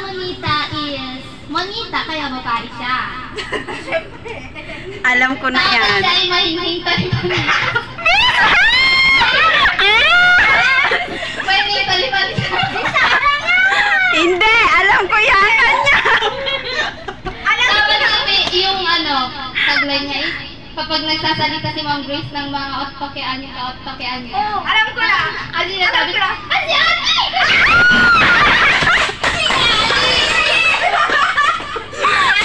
Monita is Monita, kaya babae siya. Alam ko na yan. Tapos siya ay mahihintay ko na. Pwede italipan siya. Hindi, alam ko yan kanya. Dapat sabi yung tagline niya is, kapag nagsasalita si Ma'am Grace ng mga otpakean niya, Oh, alam ko na. Kasi nasabi ko, kasi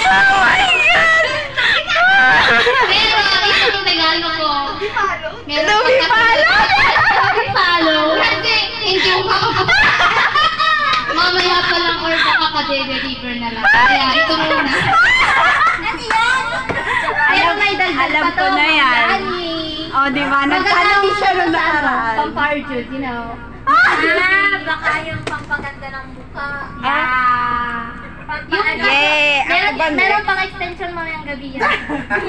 Oh my God! pero isang regalo ko. Meron Lumipalo! Lumipalo! Kasi hindi yung mamaya pa lang or baka ka-deliver na lang. Kaya ito muna. Alam ko na yan. O, di ba? Nagtanong siya nung nakaraan. Pamparjud, you know. Baka yung pampaganda ng mukha. Meron pang extension mamayang gabi yan.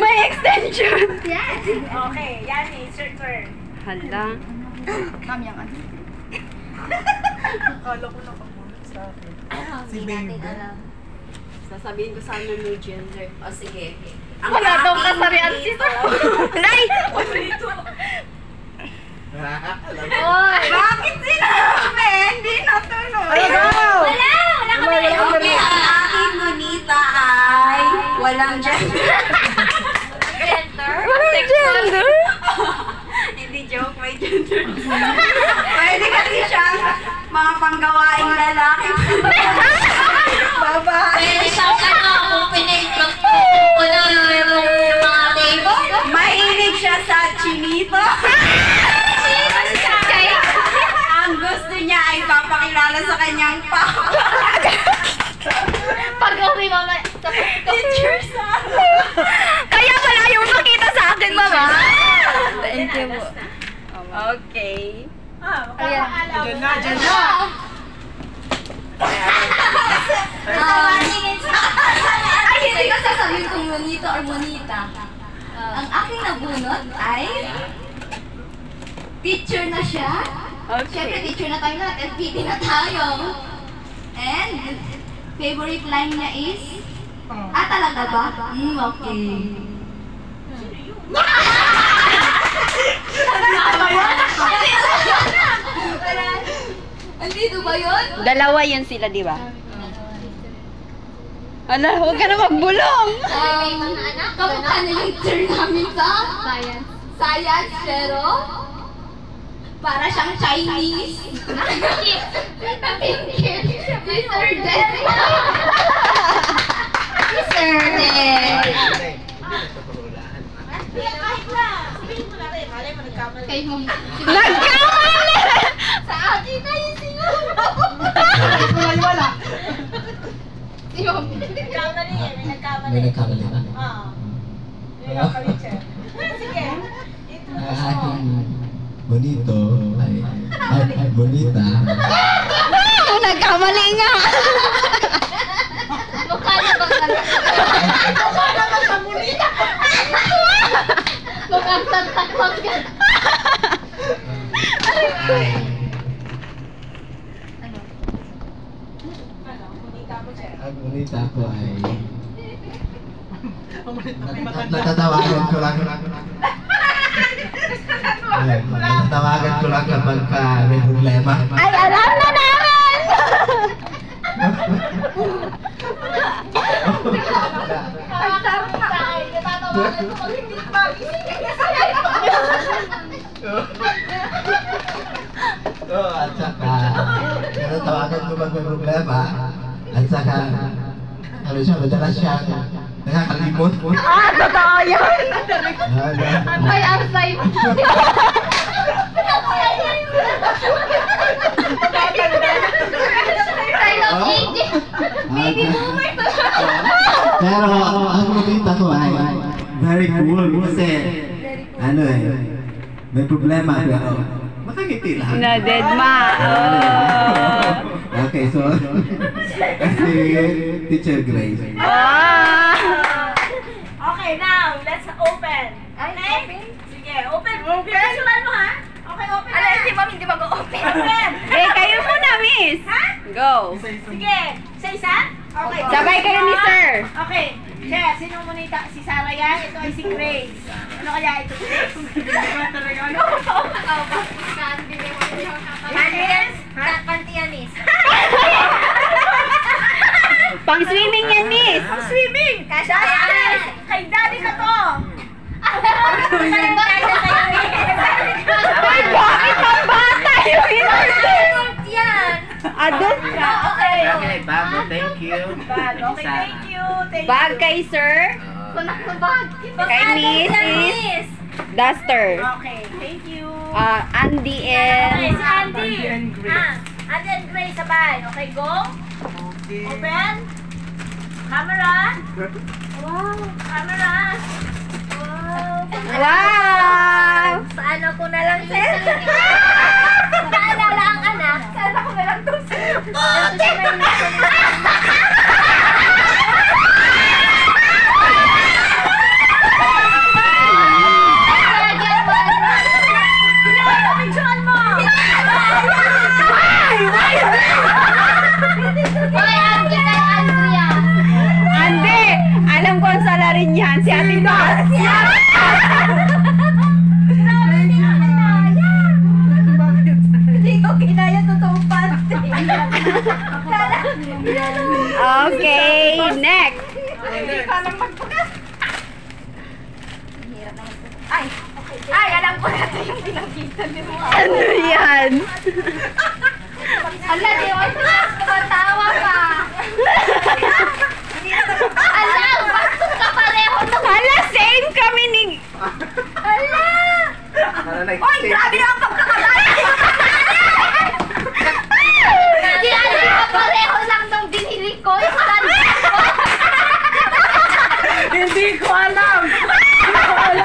May extension. Yes. Okay, yan eh. It's your turn. Hala. Ma'am, yung ano? Akala ko nakamunod sa akin. Si baby. Sasabihin ko sana no gender. O sige. Wala daw kasarian si Sir. Nay! Bakit sinabi? Hindi natuloy. Wala kami. Okay, ang aking monita ay walang gender. Walang gender? Hindi joke, may gender. Pwede kasi siya mga panggawaing lalaki. Babae. Pwede siyang kung pinaitlog ko. Yung mga table. Mahilig siya sa chinito. Ang gusto niya ay papakilala sa kanyang papa. Pag-uwi mama. Teacher sa Kaya wala yung makita sa akin, mama. Thank you po. Okay. Diyan na. Ay, hindi ko sasabihin kung monito or monita. Ang aking nabunot ay teacher na siya. Siyempre, Okay. teacher na tayo lahat. FPT na tayo. And favorite line niya is, talaga ba? Okay. Andito ba yun? Dalawa yan sila, di ba? Ala, huwag ka na magbulong. Kamukha na yung teacher namin sa Science. Science, pero para siyang Chinese. Napinggit. Si Sir Des. Si Sir Des. Kay mo. Nagkamali! Sa akin na yung siguro. Wala. Si Mom. Nagkamali eh. May nagkamali. May nagkamali ba? Oo. May nagkamali siya. Sige. Ang aking bonito ay bonita. Nagkamali nga. Mukha na ba ka? Mukha naman sa monita. Mukhang santakpak ka. Ang bonita ko ay natatawagan ko lang. Natatawagan ko lang kapag may problema. Ay, alam na namin! Ang sarap na ay natatawagan ko pag hindi magising. At saka, natatawagan ko pag may problema. At saka, ano siya, madalas siya nakakalimot. Totoo yun! Ay, outside. Baby boomer to. Pero ang bonita ko ay very cool kasi may problema pero makangiti lang. Nadedma. Oh. Okay, so si Teacher Grace. Okay, now, let's open. Okay? Sige, open. Picturean mo ha? Okay, open na. Alam, si ma'am hindi mag-open. Open. Eh, kayo muna, miss. Ha? Go. Sige. Isa-isa? Okay. Sabay kayo ni sir. Okay. Kaya, sino muna si Sarah yan? Ito ay si Grace. Ano kaya ito, Grace? Ano? Anis? Pantianis. Pang swimming yan, miss. Swimming! Kasha Kay daddy na to! Ay, bakit ang bata yung in-order? yan. Adult na. Okay. Okay, bago, thank you. Okay, thank you. Thank Bag you. kay sir. Kunak na bag. Kay miss is duster. Okay, thank you. Andy Okay, and... si Andy. Andy and Grace sabay. Okay, go. Open. Camera. Wow. Camera. Wow! Sa ano ko na lang, sir? Paalala ang anak. Sa ano ko na lang to, sir? Picturean mo. Hoy, Andy kay Andrea. Andy! Alam ko ang salary niyan. Si Ate Bas. Hindi ko kinaya totoong pante. Okay, next. Ay, alam ko na ito yung pinakita ni mo. Ano yan? Ala, di mo tumatawa ka. Ala, bastos ka pareho nung... Hala, same kami ni... Ala! Oy, grabe na! Di ano ka pareho lang nung binili ko. Yung sandal ko. Hindi ko alam. Ay,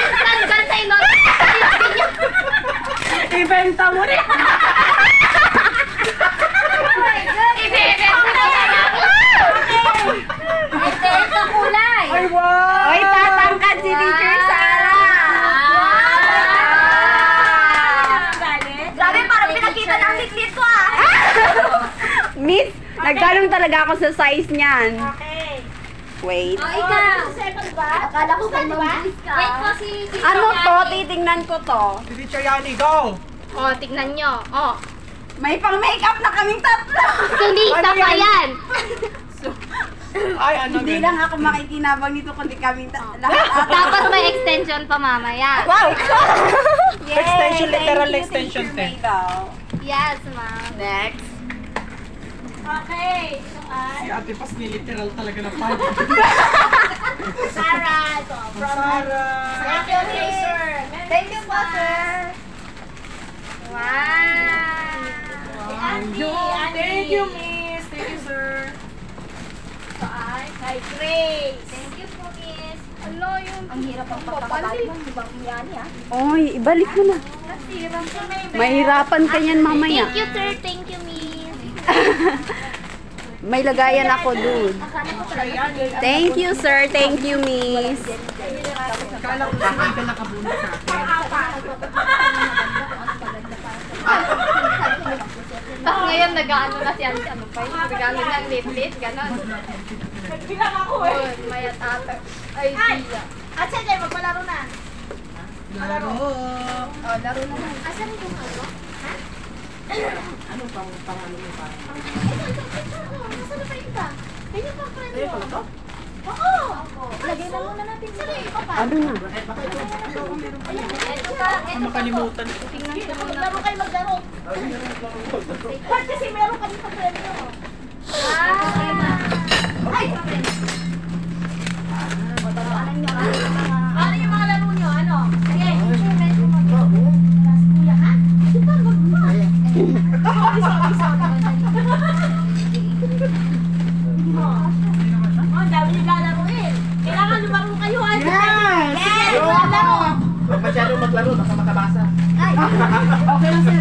yung sandal sa ino. Ibenta mo rin. Ibebenta ko na lang. Ito yung kulay. Ay, wow. Oy, tatangkad si Teacher Sarah. Grabe, parang pinakita ng liklit ko ah. Miss, nagtanong talaga ako sa size niyan. Okay. Wait. O, ikaw. Second ba? Akala ko kay mabilis ka. Wait po si Ano to? Titingnan ko to. Si Teacher Yani, go! O, tignan nyo. O. May pang-makeup na kaming tatlo. Sunisa pa yan. Ay, ano Hindi lang ako makikinabang nito kundi kaming lahat. Tapos may extension pa mamaya. Wow! Extension, Yay! literal Thank you, extension, Teacher te. Maydao. Yes, ma'am. Next. Okay. Ito ay Si Ate Pas ni literal talaga na pan. Sarah. Ito. From Sarah! Thank you, sir. Thank you po, sir. Wow. Si Andy. Thank you, Miss! Thank you, sir! Ito ay kay Grace. Thank you po, miss. Hello, yung... Ang hirap ang pagkakabalik mo. Ibang yan, ha? Oy, ibalik mo na. Nasirang siya may Mahirapan ka yan mamaya. Thank you, sir. Thank you, miss. May lagayan ako dun. Thank you, sir. Thank you, miss. Kala ko si Mika nakabunot sa akin. Tapos ngayon, nag-ano na si Auntie. Ano pa yun? Regalo ng lip-lip. Ganon. Nagbilang ako eh. Oh, maya tata. Ay, diya. At sige, magpalaro na. Laro! Oh, laro na lang. Asan yung ano? Ano pang ano mo pa? Nasaan na pa yung ba? Ganyan pa, friend Ayun mo. pala to? Oo! Lagay na muna natin sa rin. Ano na? Ito ka. Ang makalimutan. Maglaro kayo, maglaro. Ba't kasi meron kami pa premyo? Ay! Ano yung mga laro nyo? Ano? Sige. Oh, dami nyo lalaruin. Kailangan lumaro kayo. Yes! Yes! Yo! Laro! Huwag masyadong maglaro, baka makabasa. Ay! Okay lang sir.